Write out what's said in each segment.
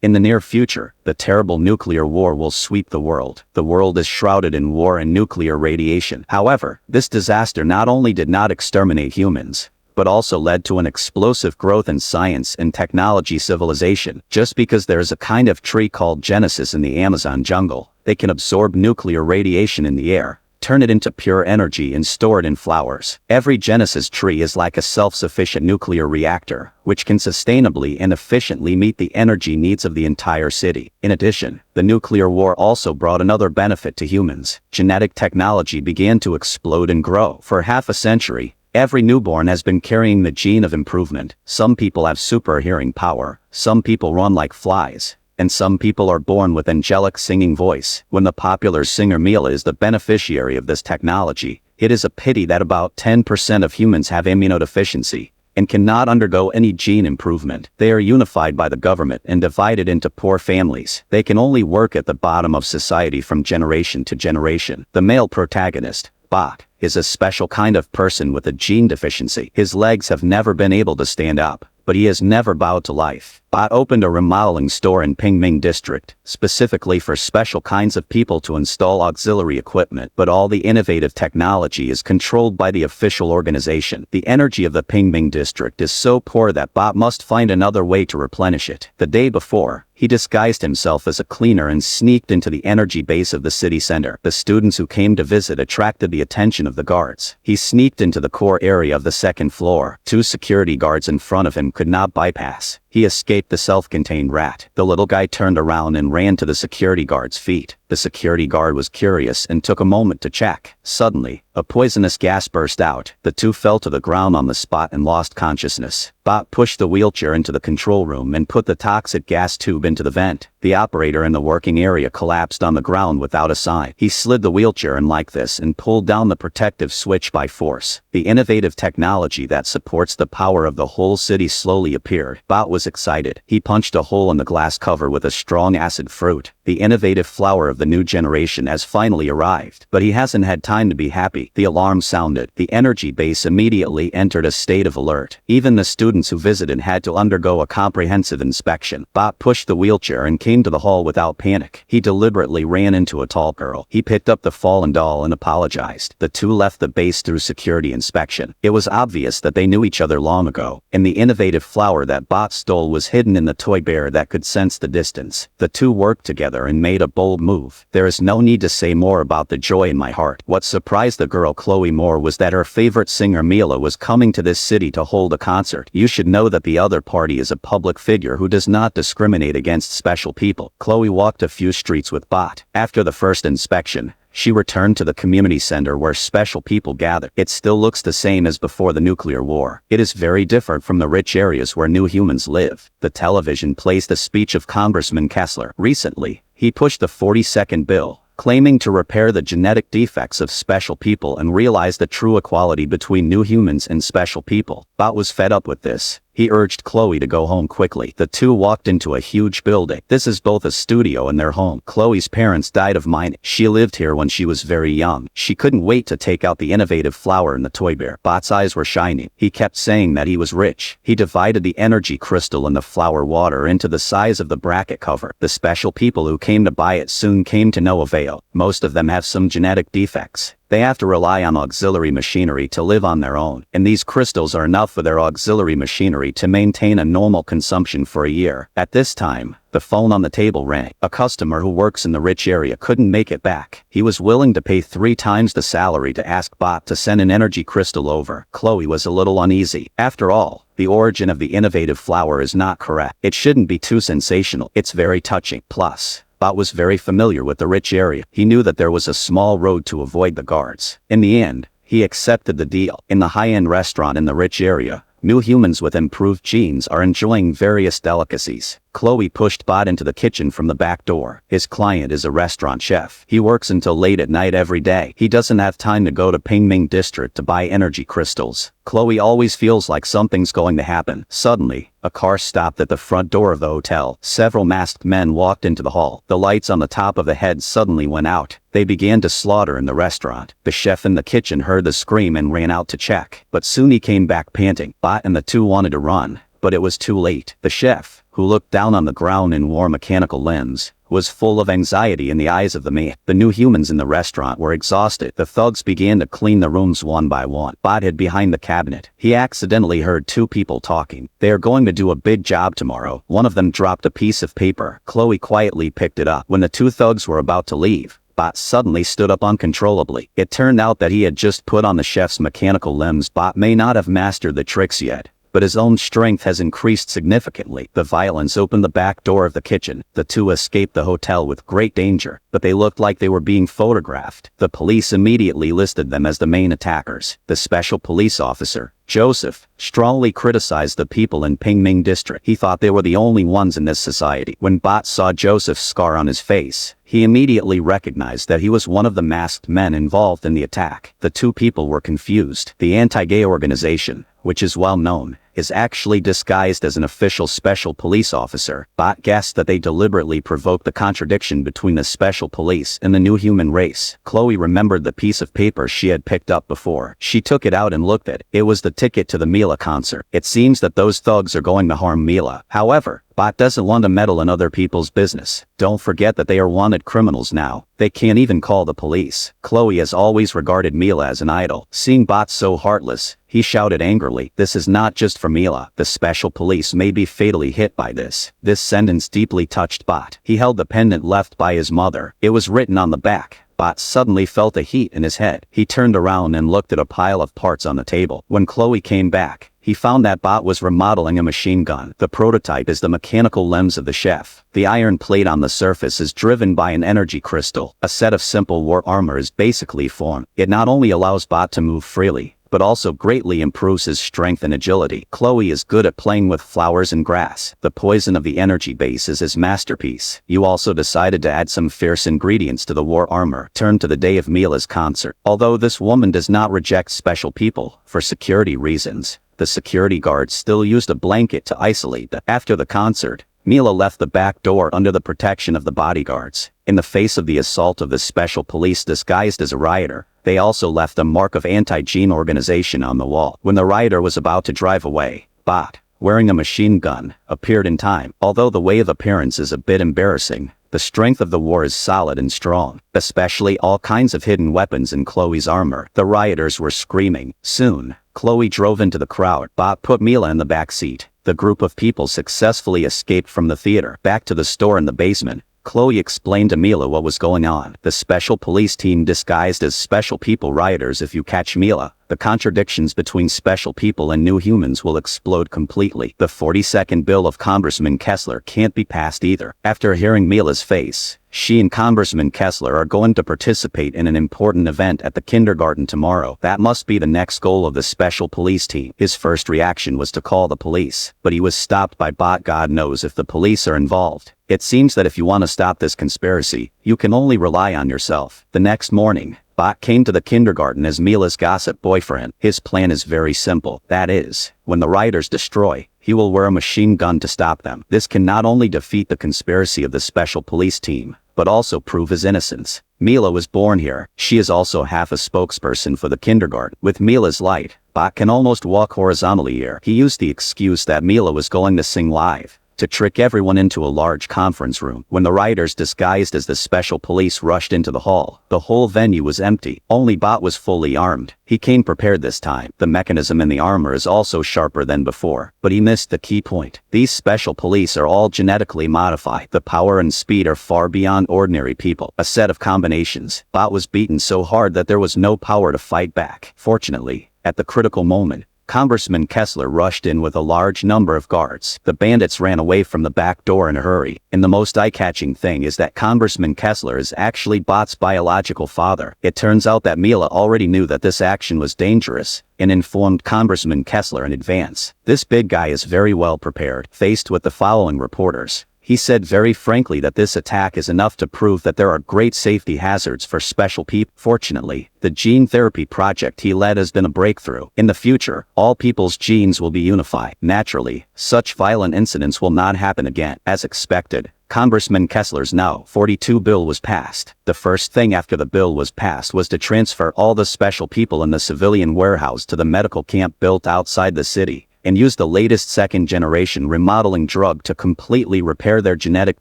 In the near future, the terrible nuclear war will sweep the world. The world is shrouded in war and nuclear radiation. However, this disaster not only did not exterminate humans, but also led to an explosive growth in science and technology civilization. Just because there is a kind of tree called Genesis in the Amazon jungle, they can absorb nuclear radiation in the air, turn it into pure energy and store it in flowers. Every Genesis tree is like a self-sufficient nuclear reactor, which can sustainably and efficiently meet the energy needs of the entire city. In addition, the nuclear war also brought another benefit to humans. Genetic technology began to explode and grow. For half a century, every newborn has been carrying the gene of improvement. Some people have super hearing power, some people run like flies, and some people are born with angelic singing voice. When the popular singer Mikael is the beneficiary of this technology, it is a pity that about 10% of humans have immunodeficiency and cannot undergo any gene improvement. They are unified by the government and divided into poor families. They can only work at the bottom of society from generation to generation. The male protagonist, Bot, is a special kind of person with a gene deficiency. His legs have never been able to stand up, but he has never bowed to life. Bot opened a remodeling store in Pingming district, specifically for special kinds of people to install auxiliary equipment, but all the innovative technology is controlled by the official organization. The energy of the Pingming district is so poor that Bot must find another way to replenish it. The day before, he disguised himself as a cleaner and sneaked into the energy base of the city center. The students who came to visit attracted the attention of the guards. He sneaked into the core area of the second floor. 2 security guards in front of him could not bypass. He escaped the self-contained rat. The little guy turned around and ran to the security guard's feet. The security guard was curious and took a moment to check. Suddenly, a poisonous gas burst out. The two fell to the ground on the spot and lost consciousness. Bot pushed the wheelchair into the control room and put the toxic gas tube into the vent. The operator in the working area collapsed on the ground without a sign. He slid the wheelchair in like this and pulled down the protective switch by force. The innovative technology that supports the power of the whole city slowly appeared. Bot was excited. He punched a hole in the glass cover with a strong acid fruit. The innovative flower of the new generation has finally arrived, but he hasn't had time to be happy. The alarm sounded. The energy base immediately entered a state of alert. Even the students who visited had to undergo a comprehensive inspection. Bot pushed the wheelchair and came to the hall without panic. He deliberately ran into a tall girl. He picked up the fallen doll and apologized. The two left the base through security inspection. It was obvious that they knew each other long ago, and the innovative flower that Bot stole was hidden in the toy bear that could sense the distance. The two worked together and made a bold move. There is no need to say more about the joy in my heart. What surprised the girl Chloe more was that her favorite singer Mila was coming to this city to hold a concert. You should know that the other party is a public figure who does not discriminate against special people. Chloe walked a few streets with Bot. After the first inspection, she returned to the community center where special people gather. It still looks the same as before the nuclear war. It is very different from the rich areas where new humans live. The television plays the speech of Congressman Kessler. Recently, he pushed the 40-second bill, claiming to repair the genetic defects of special people and realize the true equality between new humans and special people. Bot was fed up with this. He urged Chloe to go home quickly. The two walked into a huge building. This is both a studio and their home. Chloe's parents died of mining. She lived here when she was very young. She couldn't wait to take out the innovative flower in the toy bear. Bot's eyes were shining. He kept saying that he was rich. He divided the energy crystal in the flower water into the size of the bracket cover. The special people who came to buy it soon came to no avail. Most of them have some genetic defects. They have to rely on auxiliary machinery to live on their own, and these crystals are enough for their auxiliary machinery to maintain a normal consumption for a year. At this time, the phone on the table rang. A customer who works in the rich area couldn't make it back. He was willing to pay 3 times the salary to ask Bot to send an energy crystal over. Chloe was a little uneasy. After all, the origin of the innovative flower is not correct. It shouldn't be too sensational. It's very touching. Plus, Bot was very familiar with the rich area. He knew that there was a small road to avoid the guards. In the end, he accepted the deal. In the high-end restaurant in the rich area, new humans with improved genes are enjoying various delicacies. Chloe pushed Bot into the kitchen from the back door. His client is a restaurant chef. He works until late at night every day. He doesn't have time to go to Pingming district to buy energy crystals. Chloe always feels like something's going to happen. Suddenly, a car stopped at the front door of the hotel. Several masked men walked into the hall. The lights on the top of the heads suddenly went out. They began to slaughter in the restaurant. The chef in the kitchen heard the scream and ran out to check. But soon he came back panting. Bot and the two wanted to run, But it was too late. The chef, who looked down on the ground and wore mechanical limbs, was full of anxiety in the eyes of the man. The new humans in the restaurant were exhausted. The thugs began to clean the rooms one by one. Bot hid behind the cabinet. He accidentally heard two people talking. They are going to do a big job tomorrow. One of them dropped a piece of paper. Chloe quietly picked it up. When the two thugs were about to leave, Bot suddenly stood up uncontrollably. It turned out that he had just put on the chef's mechanical limbs. Bot may not have mastered the tricks yet, but his own strength has increased significantly. The violence opened the back door of the kitchen. The two escaped the hotel with great danger, but they looked like they were being photographed. The police immediately listed them as the main attackers. The special police officer, Joseph, strongly criticized the people in Pingming district. He thought they were the only ones in this society. When Bot saw Joseph's scar on his face, he immediately recognized that he was one of the masked men involved in the attack. The two people were confused. The anti-gay organization, which is well known, is actually disguised as an official special police officer. Bot guessed that they deliberately provoked the contradiction between the special police and the new human race. Chloe remembered the piece of paper she had picked up before. She took it out and looked at it. It was the ticket to the Mila concert. It seems that those thugs are going to harm Mila. However, Bot doesn't want to meddle in other people's business. Don't forget that they are wanted criminals now. They can't even call the police. Chloe has always regarded Mila as an idol. Seeing Bot so heartless, he shouted angrily, "This is not just for Mila. The special police may be fatally hit by this." This sentence deeply touched Bot. He held the pendant left by his mother. It was written on the back. Bot suddenly felt a heat in his head. He turned around and looked at a pile of parts on the table. When Chloe came back, he found that Bot was remodeling a machine gun. The prototype is the mechanical limbs of the chef. The iron plate on the surface is driven by an energy crystal. A set of simple war armor is basically formed. It not only allows Bot to move freely, but also greatly improves his strength and agility. Chloe is good at playing with flowers and grass. The poison of the energy base is his masterpiece. You also decided to add some fierce ingredients to the war armor. Turn to the day of Mila's concert. Although this woman does not reject special people, for security reasons, the security guards still used a blanket to isolate them. After the concert, Mila left the back door under the protection of the bodyguards. In the face of the assault of the special police disguised as a rioter, they also left a mark of anti-gene organization on the wall. When the rioter was about to drive away, Bot, wearing a machine gun, appeared in time. Although the way of appearance is a bit embarrassing, the strength of the war is solid and strong, especially all kinds of hidden weapons in Chloe's armor. The rioters were screaming. Soon, Chloe drove into the crowd. Bot put Mila in the back seat. The group of people successfully escaped from the theater. Back to the store in the basement, Chloe explained to Mila what was going on. The special police team disguised as special people rioters. If you catch Mila, the contradictions between special people and new humans will explode completely. The 42nd bill of Congressman Kessler can't be passed either. After hearing Mila's face, she and Congressman Kessler are going to participate in an important event at the kindergarten tomorrow. That must be the next goal of the special police team. His first reaction was to call the police, but he was stopped by Bot. God knows if the police are involved. It seems that if you want to stop this conspiracy, you can only rely on yourself. The next morning, Bot came to the kindergarten as Mila's gossip boyfriend. His plan is very simple. That is, when the rioters destroy, he will wear a machine gun to stop them. This can not only defeat the conspiracy of the special police team, but also prove his innocence. Mila was born here. She is also half a spokesperson for the kindergarten. With Mila's light, Bot can almost walk horizontally here. He used the excuse that Mila was going to sing live to trick everyone into a large conference room. When the rioters disguised as the special police rushed into the hall, the whole venue was empty. Only Bot was fully armed. He came prepared this time. The mechanism in the armor is also sharper than before, but he missed the key point. These special police are all genetically modified. The power and speed are far beyond ordinary people. A set of combinations. Bot was beaten so hard that there was no power to fight back. Fortunately, at the critical moment, Congressman Kessler rushed in with a large number of guards. The bandits ran away from the back door in a hurry. And the most eye-catching thing is that Congressman Kessler is actually Bot's biological father. It turns out that Mila already knew that this action was dangerous and informed Congressman Kessler in advance. This big guy is very well prepared. Faced with the following reporters, he said very frankly that this attack is enough to prove that there are great safety hazards for special people. Fortunately, the gene therapy project he led has been a breakthrough. In the future, all people's genes will be unified. Naturally, such violent incidents will not happen again. As expected, Congressman Kessler's now 42 bill was passed. The first thing after the bill was passed was to transfer all the special people in the civilian warehouse to the medical camp built outside the city. and used the latest second-generation remodeling drug to completely repair their genetic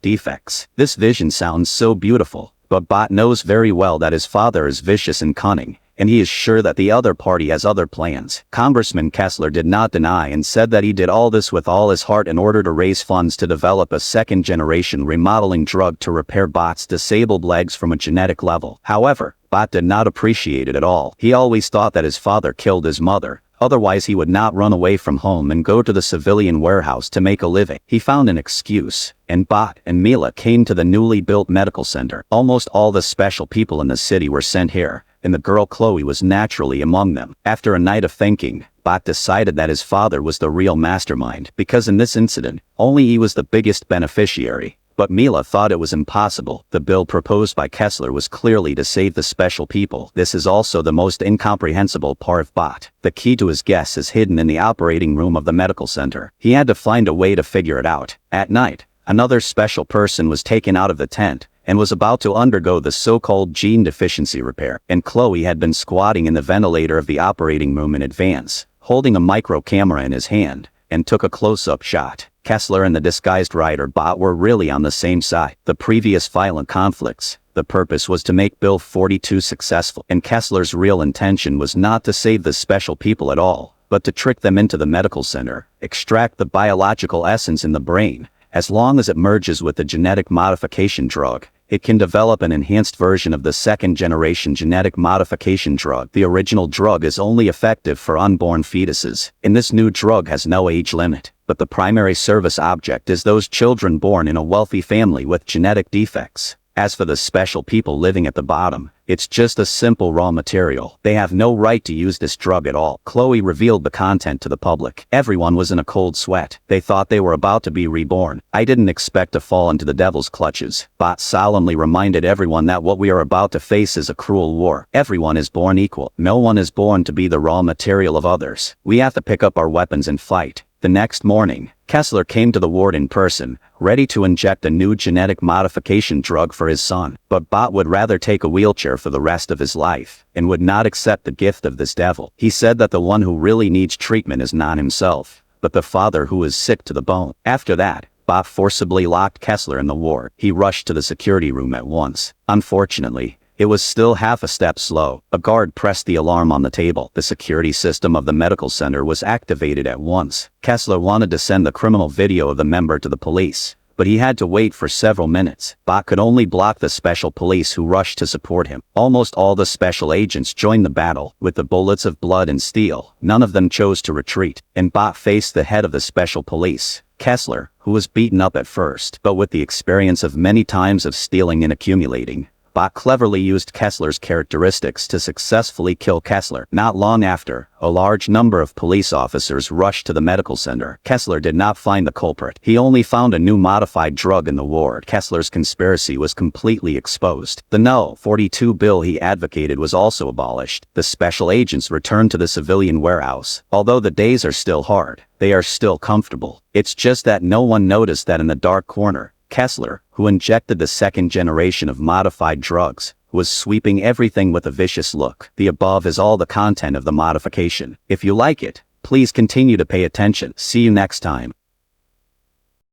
defects. This vision sounds so beautiful, but Bot knows very well that his father is vicious and cunning, and he is sure that the other party has other plans. Congressman Kessler did not deny and said that he did all this with all his heart in order to raise funds to develop a second-generation remodeling drug to repair Bot's disabled legs from a genetic level. However, Bot did not appreciate it at all. He always thought that his father killed his mother, otherwise he would not run away from home and go to the civilian warehouse to make a living. He found an excuse, and Bot and Mila came to the newly built medical center. Almost all the special people in the city were sent here, and the girl Chloe was naturally among them. After a night of thinking, Bot decided that his father was the real mastermind, because in this incident, only he was the biggest beneficiary. But Mila thought it was impossible. The bill proposed by Kessler was clearly to save the special people. This is also the most incomprehensible part of Bot. The key to his guess is hidden in the operating room of the medical center. He had to find a way to figure it out. At night, another special person was taken out of the tent and was about to undergo the so-called gene deficiency repair, and Chloe had been squatting in the ventilator of the operating room in advance, holding a micro camera in his hand, and took a close-up shot. Kessler and the disguised writer Bot were really on the same side. The previous violent conflicts, the purpose was to make Bill 42 successful, and Kessler's real intention was not to save the special people at all, but to trick them into the medical center, extract the biological essence in the brain. As long as it merges with the genetic modification drug, it can develop an enhanced version of the second-generation genetic modification drug. The original drug is only effective for unborn fetuses, and this new drug has no age limit. But the primary service object is those children born in a wealthy family with genetic defects. As for the special people living at the bottom, it's just a simple raw material. They have no right to use this drug at all. Chloe revealed the content to the public. Everyone was in a cold sweat. They thought they were about to be reborn. I didn't expect to fall into the devil's clutches. Bot solemnly reminded everyone that what we are about to face is a cruel war. Everyone is born equal. No one is born to be the raw material of others. We have to pick up our weapons and fight. The next morning, Kessler came to the ward in person, ready to inject a new genetic modification drug for his son. But Bot would rather take a wheelchair for the rest of his life, and would not accept the gift of this devil. He said that the one who really needs treatment is not himself, but the father who is sick to the bone. After that, Bot forcibly locked Kessler in the ward. He rushed to the security room at once. Unfortunately, it was still half a step slow. A guard pressed the alarm on the table. The security system of the medical center was activated at once. Kessler wanted to send the criminal video of the member to the police, but he had to wait for several minutes. Bot could only block the special police who rushed to support him. Almost all the special agents joined the battle. With the bullets of blood and steel, none of them chose to retreat, and Bot faced the head of the special police, Kessler, who was beaten up at first, but with the experience of many times of stealing and accumulating, Bot cleverly used Kessler's characteristics to successfully kill Kessler. Not long after, a large number of police officers rushed to the medical center. Kessler did not find the culprit. He only found a new modified drug in the ward. Kessler's conspiracy was completely exposed. The No. 42 bill he advocated was also abolished. The special agents returned to the civilian warehouse. Although the days are still hard, they are still comfortable. It's just that no one noticed that in the dark corner, Kessler, who injected the second generation of modified drugs, was sweeping everything with a vicious look. The above is all the content of the modification. If you like it, please continue to pay attention. See you next time.